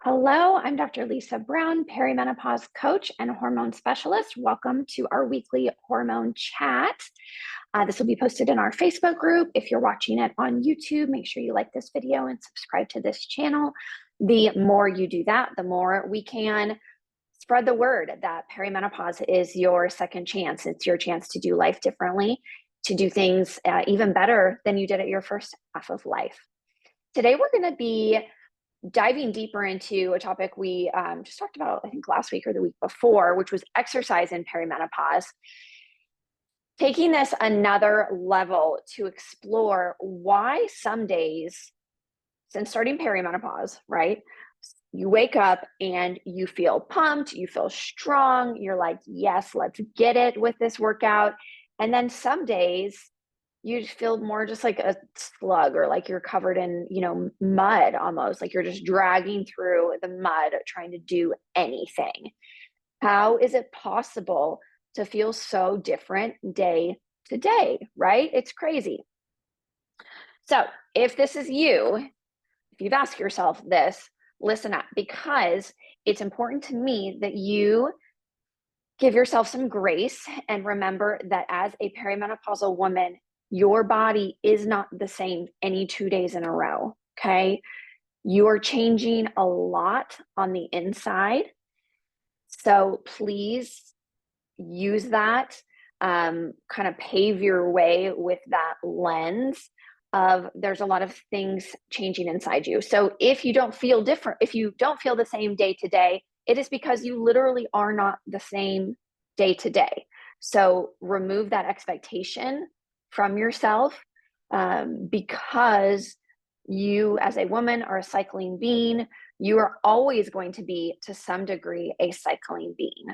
Hello, I'm Dr. Lisa Brown, perimenopause coach and hormone specialist. Welcome to our weekly hormone chat. This will be posted in our Facebook group. If you're watching it on YouTube, make sure you like this video and subscribe to this channel. The more you do that, the more we can spread the word that perimenopause is your second chance. It's your chance to do life differently, to do things even better than you did at your first half of life. Today, we're going to be diving deeper into a topic we just talked about, I think last week or the week before, which was exercise in perimenopause. Taking this another level to explore why some days, since starting perimenopause, right, you wake up and you feel pumped, you feel strong, you're like, yes, let's get it with this workout. And then some days, you feel more just like a slug, or like you're covered in, mud almost, like you're just dragging through the mud trying to do anything. How is it possible to feel so different day to day, right? It's crazy. So if this is you, if you've asked yourself this, listen up, because it's important to me that you give yourself some grace and remember that as a perimenopausal woman, your body is not the same any 2 days in a row, okay? You are changing a lot on the inside. So please use that, kind of pave your way with that lens of there's a lot of things changing inside you. So if you don't feel different, if you don't feel the same day to day, it is because you literally are not the same day to day. So remove that expectation from yourself, because you as a woman are a cycling being. You are always going to be, to some degree, a cycling being,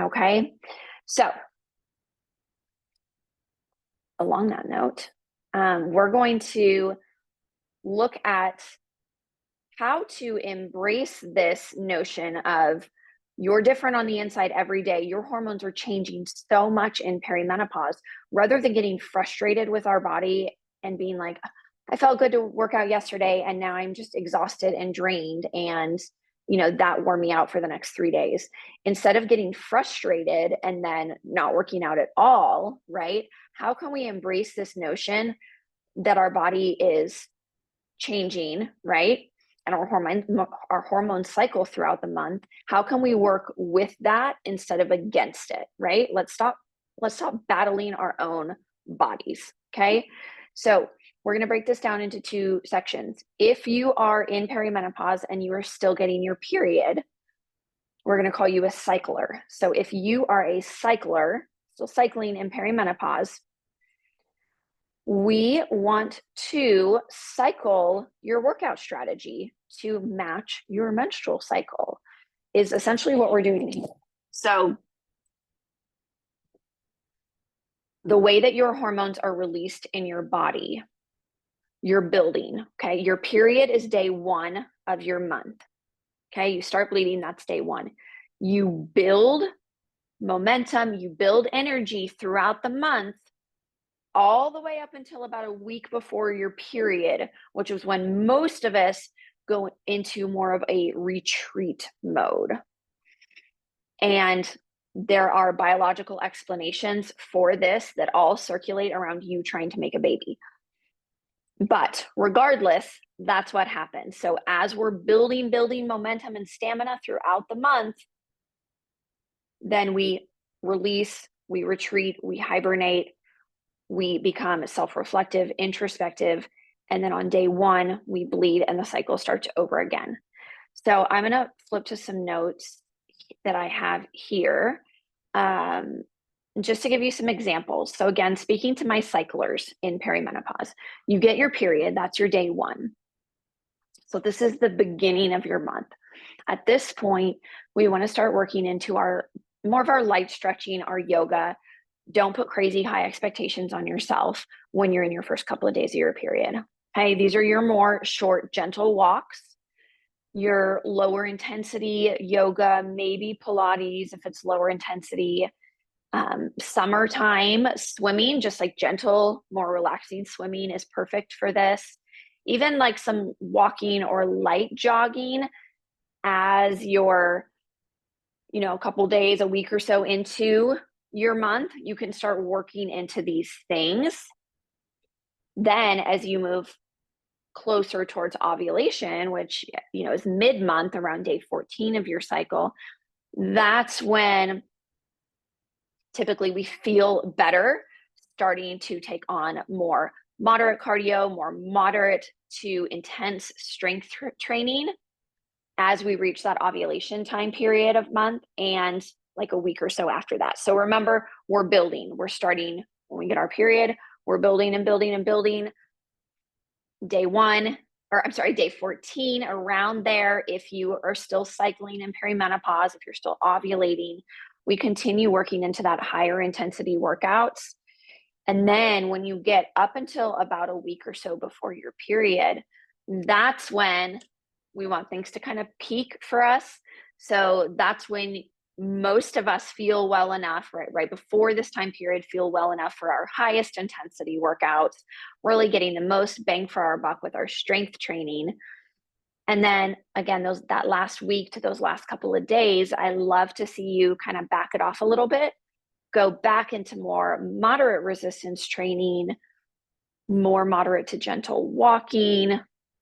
okay? So along that note, we're going to look at how to embrace this notion of you're different on the inside every day. Your hormones are changing so much in perimenopause. Rather than getting frustrated with our body and being like, I felt good to work out yesterday and now I'm just exhausted and drained, and that wore me out for the next 3 days. Instead of getting frustrated and then not working out at all, right? How can we embrace this notion that our body is changing, right? And our hormone cycle throughout the month. How can we work with that instead of against it, right? Let's stop battling our own bodies, okay? So we're going to break this down into 2 sections. If you are in perimenopause and you are still getting your period, we're going to call you a cycler. So if you are a cycler, still cycling in perimenopause, we want to cycle your workout strategy to match your menstrual cycle, is essentially what we're doing here. So the way that your hormones are released in your body, you're building, okay? Your period is day 1 of your month, okay? You start bleeding, that's day 1. You build momentum, you build energy throughout the month, all the way up until about a week before your period, which is when most of us go into more of a retreat mode. And there are biological explanations for this that all circulate around you trying to make a baby. But regardless, that's what happens. So as we're building momentum and stamina throughout the month, then we release, we retreat, we hibernate, we become self-reflective, introspective, and then on day 1, we bleed and the cycle starts over again. So I'm going to flip to some notes that I have here, just to give you some examples. So again, speaking to my cyclers in perimenopause, you get your period, that's your day 1. So this is the beginning of your month. At this point, we want to start working into more of our light stretching, our yoga. Don't put crazy high expectations on yourself when you're in your first couple of days of your period. Okay, these are your more short, gentle walks, your lower intensity yoga, maybe Pilates if it's lower intensity. Summertime swimming, just like gentle, more relaxing swimming is perfect for this. Even like some walking or light jogging as you're, a couple days, a week or so into your month, you can start working into these things. Then as you move closer towards ovulation, which, is mid-month around day 14 of your cycle, that's when typically we feel better starting to take on more moderate cardio, more moderate to intense strength training as we reach that ovulation time period of month and like a week or so after that. So remember, we're building. We're starting when we get our period, we're building and building and building. Day 14, around there, if you are still cycling in perimenopause, if you're still ovulating, we continue working into that higher intensity workouts. And then when you get up until about a week or so before your period, that's when we want things to kind of peak for us. So that's when most of us feel well enough, right before this time period, feel well enough for our highest intensity workouts, really getting the most bang for our buck with our strength training. And then again, that last week to those last couple of days, I love to see you kind of back it off a little bit, go back into more moderate resistance training, more moderate to gentle walking,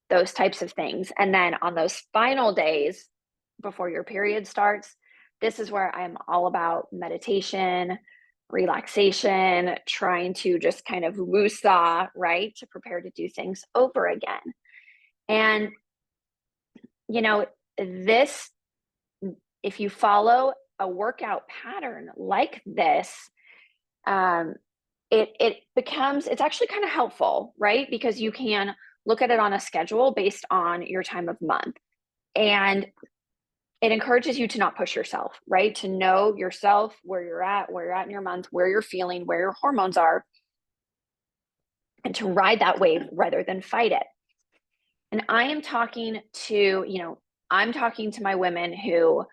those types of things. And then on those final days before your period starts, this is where I'm all about meditation, relaxation, trying to just kind of woosah, right, to prepare to do things over again. And, this, if you follow a workout pattern like this, it's actually kind of helpful, right? Because you can look at it on a schedule based on your time of month. And it encourages you to not push yourself, right? To know yourself, where you're at in your month, where you're feeling, where your hormones are, and to ride that wave rather than fight it. And I'm talking to my women who,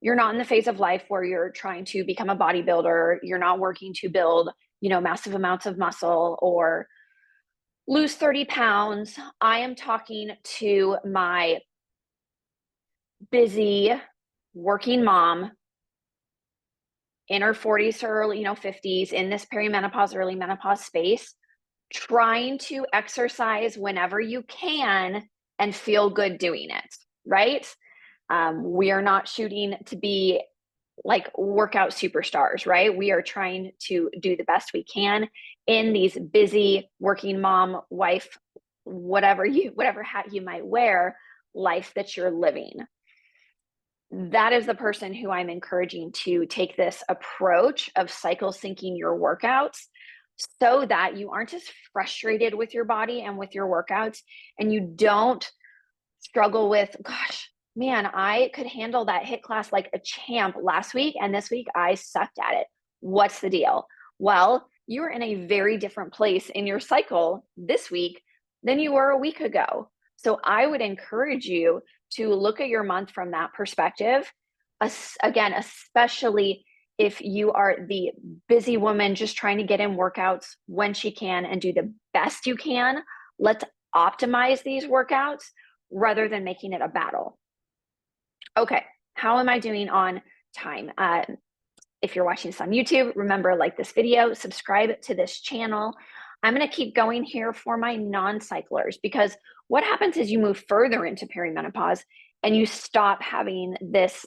you're not in the phase of life where you're trying to become a bodybuilder. You're not working to build, massive amounts of muscle or lose 30 pounds. I am talking to my busy working mom in her 40s or early, 50s, in this perimenopause, early menopause space, trying to exercise whenever you can and feel good doing it, right? We are not shooting to be like workout superstars, right? We are trying to do the best we can in these busy working mom, wife, whatever hat you might wear, life that you're living. That is the person who I'm encouraging to take this approach of cycle syncing your workouts so that you aren't as frustrated with your body and with your workouts, and you don't struggle with, gosh, man, I could handle that HIIT class like a champ last week, and this week I sucked at it. What's the deal? Well, you're in a very different place in your cycle this week than you were a week ago. So I would encourage you to look at your month from that perspective. Again, especially if you are the busy woman just trying to get in workouts when she can and do the best you can. Let's optimize these workouts rather than making it a battle. Okay, how am I doing on time? If you're watching this on YouTube, remember, like this video, subscribe to this channel. I'm going to keep going here for my non-cyclers, because what happens is you move further into perimenopause and you stop having this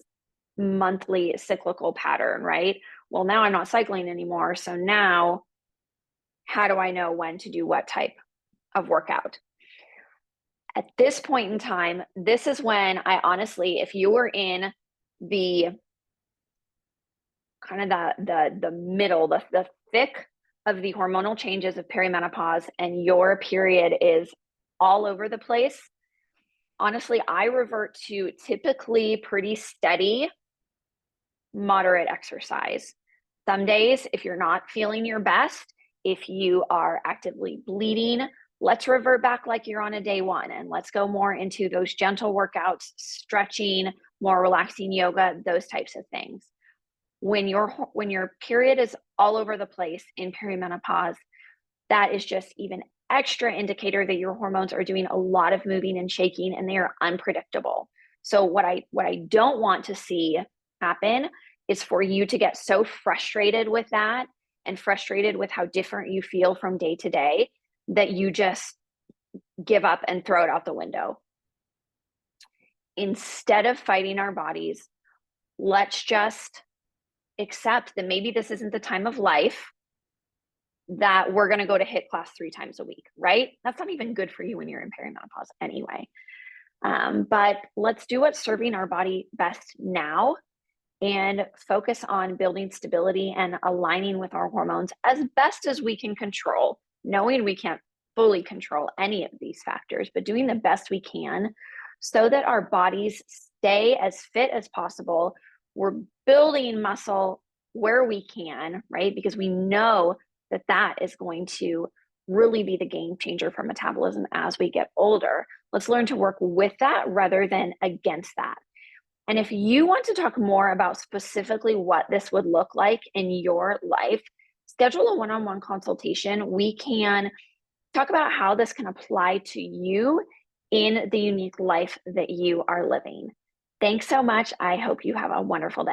monthly cyclical pattern, right? Well, now I'm not cycling anymore. So now how do I know when to do what type of workout? At this point in time, this is when I honestly, if you were in the kind of the middle, the thick of the hormonal changes of perimenopause and your period is all over the place, honestly, I revert to typically pretty steady, moderate exercise. Some days, if you're not feeling your best, if you are actively bleeding, let's revert back like you're on a day one, and let's go more into those gentle workouts, stretching, more relaxing yoga, those types of things. When your period is all over the place in perimenopause, that is just even extra indicator that your hormones are doing a lot of moving and shaking, and they are unpredictable. So what I don't want to see happen is for you to get so frustrated with that and frustrated with how different you feel from day to day that you just give up and throw it out the window. Instead of fighting our bodies, let's just accept that maybe this isn't the time of life that we're going to go to HIIT class 3 times a week, right? That's not even good for you when you're in perimenopause anyway. But let's do what's serving our body best now and focus on building stability and aligning with our hormones as best as we can control, knowing we can't fully control any of these factors, but doing the best we can so that our bodies stay as fit as possible. We're building muscle where we can, right? Because we know that that is going to really be the game changer for metabolism as we get older. Let's learn to work with that rather than against that. And if you want to talk more about specifically what this would look like in your life, schedule a one-on-one consultation. We can talk about how this can apply to you in the unique life that you are living. Thanks so much. I hope you have a wonderful day.